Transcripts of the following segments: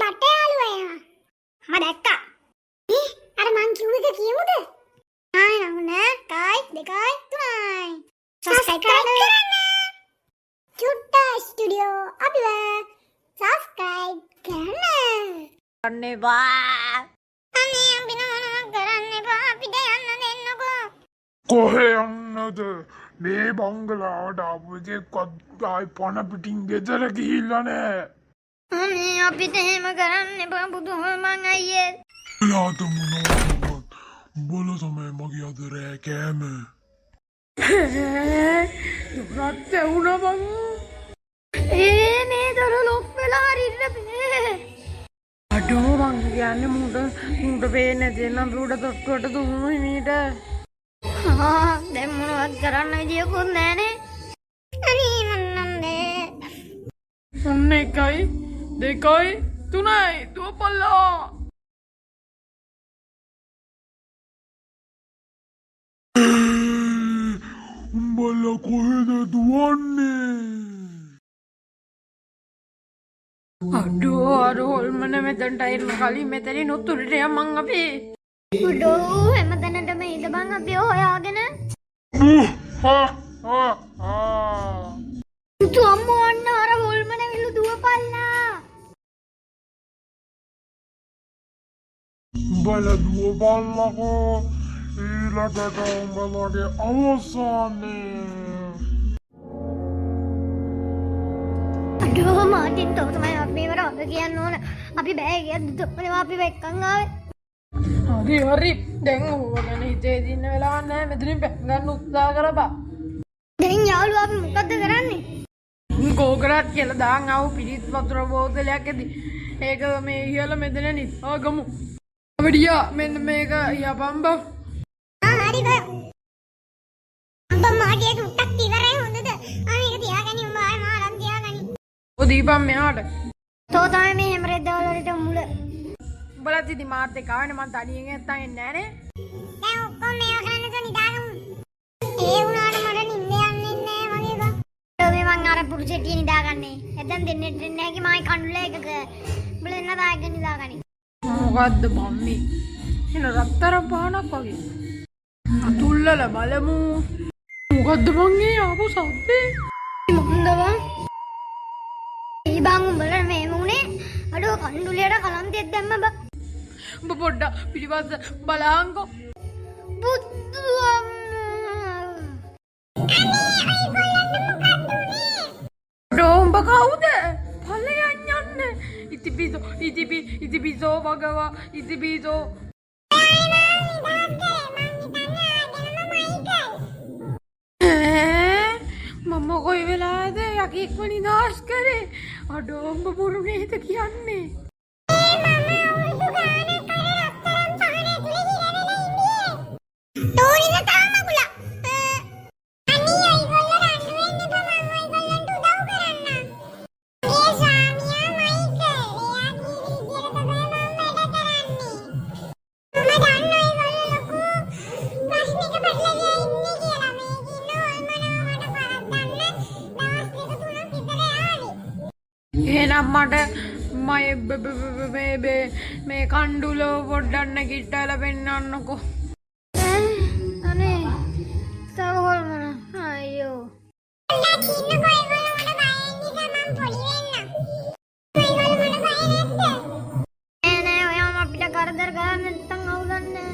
බටේ යාළුවා එනවා. මම දැක්කා. අර මං කිව්ව එක කියමුද? ආ නෑ 1 2 3යි. සබ්ස්ක්‍රයිබ් කරන්න. චුට්ටා ස්ටුඩියෝ අපිව සබ්ස්ක්‍රයිබ් කරන්න. අනේ බා. අනේ අපි නෝන කරන්න එපා අපිට යන්න දෙන්නකෝ. කොහේ යන්නද මේ බංගලාවට අපිට ආයි පණ පිටින් ගෙදර ගිහිල්ලා නෑ. අනේ අපිට එහෙම කරන්න එපා බුදුහමන් අයියේ. ලාත මොනවද බොල තමයි මගේ අද රෑ කෑම. දුරත් ඇවුනා බං. මේ දොර ලොක් වෙලා හරින්න බෑ. අඩෝ බං කියන්නේ මුඩ පේන්නේ නැති නම් උඩ තොට්ටුවට දුන්නු හිමීට. දැන් මොනවද කරන්න විදියකුත් නෑනේ. අනේ මන්නන්නේ. ඔන්න 1 2 3යි දුවපල්ලා. උඹලා කොහෙද දුවන්නේ? අඩෝ අර හොල්මන මෙතනට එන්න කලින් මෙතනින් උතුරට යමන් අපි. උඩෝ හැමතැනටම ඉඳ බං අපි හොයාගෙන. උතු අම්මෝ අන්න අර හොල්මන විලු දුවපල්ලා. උඹලා දුවපල්ලකෝ ඊළඟට උඹලගේ අවසානේ. අඩෝ මාටින් තෝ තමයි අපි මේවට අද කියන්න ඕන. අපි බෑ කියද්දි තොප්පනේ අපි වෙක්කන් ආවේ. හරි දැන් ඕවගෙන හිතේ දින්න වෙලාවක් නැහැ මෙතනින් පැක් ගන්න උත්සාහ කරපන්. දැන් යාළුවා අපි මොකද්ද කරන්නේ? කෝකරත් කියලා දාන් ආව පිරිත් වතුර බෝතලයක් ඇති. ඒක මේ ඉහළ මෙතන නිසා ගමු. අපිටියා මෙන්න මේක යපම් බා. හරි බය. අම්බා මාගේ ටුට්ටක් ඉවරයි හොඳද? මේක තියාගනි උඹ ආයෙ මාරන් තියාගනි. ඔය දීපම් මෙහාට. තෝ තමයි මේ හැම රෙද්දවල වලට මුල. උඹලත් ඉතින් මාත් එක්ක ආවනේ මං තනියෙන් නැත්තම් එන්නේ නැහනේ. දැන් ඔක්කොම මේවා කරන්න තෝ නිදාගමු. ඒ වුණාට මට නිින්ද යන්නේ නැහැ වගේ බා. මේ මං අර පුරුෂෙටිය නිදාගන්නේ. එතෙන් දෙන්නේ නැහැ කි මයි කණ්ඩුල එකක. උඹලා එන්න දාගෙන නිදාගනි. මොකද්ද මම්මි? එන රත්තරන් පහනක් වගේ. අතුල්ලල බලමු. මොකද්ද මං ඒ ආපු සද්දේ? මොකන්ද බං? ඊ බං උඹලා මේ මුනේ අඩෝ කණ්ඩුලියට කලන්තයක් දැම්ම බං. උඹ පොඩ්ඩක් පිටිපස්ස බලහන්කෝ. බුද්ධ අම්මා. උඹ කවුද? ඵලයන් යන්නේ. ඉතිපිසෝ භගවා ඉතිපිසෝ. මම කොයි වෙලාවද යකෙක්ව නිදාස් කරේ? අඩෝ උඹ බොරු නේද කියන්නේ? එහෙනම් මට මේ කණ්ඩුල පොඩ්ඩක් නැගිටලා පෙන්නන්නකෝ. අනේ සවහල් මොන අයියෝ. නෑ ඔයාම අපිට කරදර කරන්න නැත්තම් අවුලන්නේ.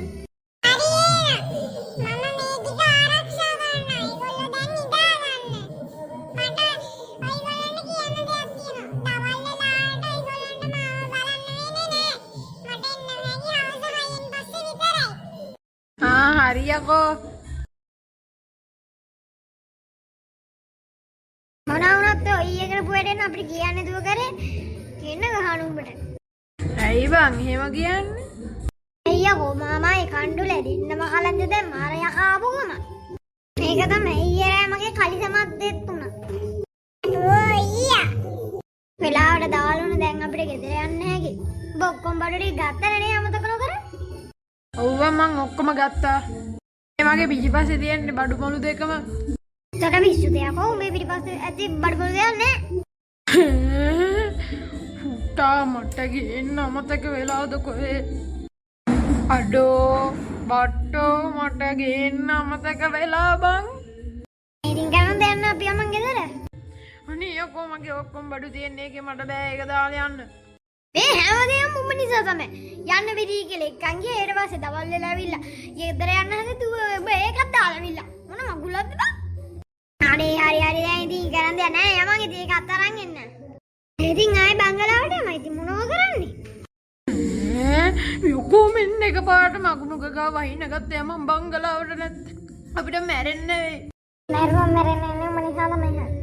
හරියකෝ. මොනවුනත් ඔය එකට පුවේට එන්න අපිට කියන්නේ දුව කරේ කියන්න ගහන උඹට. ඇයි බං එහෙම කියන්නේ? අයියෝ මාමයි කණ්ඩුල දෙන්නම කලන්ද දැන් මාර යකා ආපුවම. මේක තමයි ඊයේ මගේ කලිසමත් දෙත්තුණා. ඕ ඊයා. වෙලාවට දාලුන දැන් අපිට ගෙදර යන්න හැකි. ඔබ ඔක්කොම බඩට ගත්තනේ නේ අමතක නොකර. ඔව්ව මං ඔක්කොම ගත්තා. මේ මගේ පිටිපස්සේ තියෙන බඩු මොළු දෙකම. තොට පිස්සු දෙයක්. ඔව් මේ පිටිපස්සේ ඇති බඩු මොළු දෙයක් නෑ. බට්ටා මට ගේන්න අමතක වෙලාද කොහේ අඩෝ බට්ටෝ මට ගේන්න අමතක වෙලා බං ඉතින් ගමන් දෙන්න අපි යමන් ගෙදර. අනේ යකෝ මගේ ඔක්කොම බඩු තියෙන්නේ ඒකේ මට බෑ ඒක දාලා යන්න මේ හැමදේම උඹ නිසා තමයි. යන්න විදිහ කියලා එක්කන් ගියා ඊට පස්සේ දවල් වෙලා ඇවිල්ලා ගෙදර යන්න හදේ ඔබ ඒකත් දාලා ඇවිල්ලා. මොන මගුලක්ද බං? අනේ හරි දැන් ඉතින් කරන් දෙයක් නෑ යමන් ඉතින් ඒක අතරන් එන්න. ඉතින් ආයේ බංගලාවට යමයි ඉතින් මොනව කරන්නේ? යකෝ මෙන්න එක පාට මගුණුක ගා වහින ගත්තා මම බංගලාවට නැත්නම් අපිට මැරෙන්න වෙයි මැරුවා මැරෙන්නේ නේ මනිසාල මම.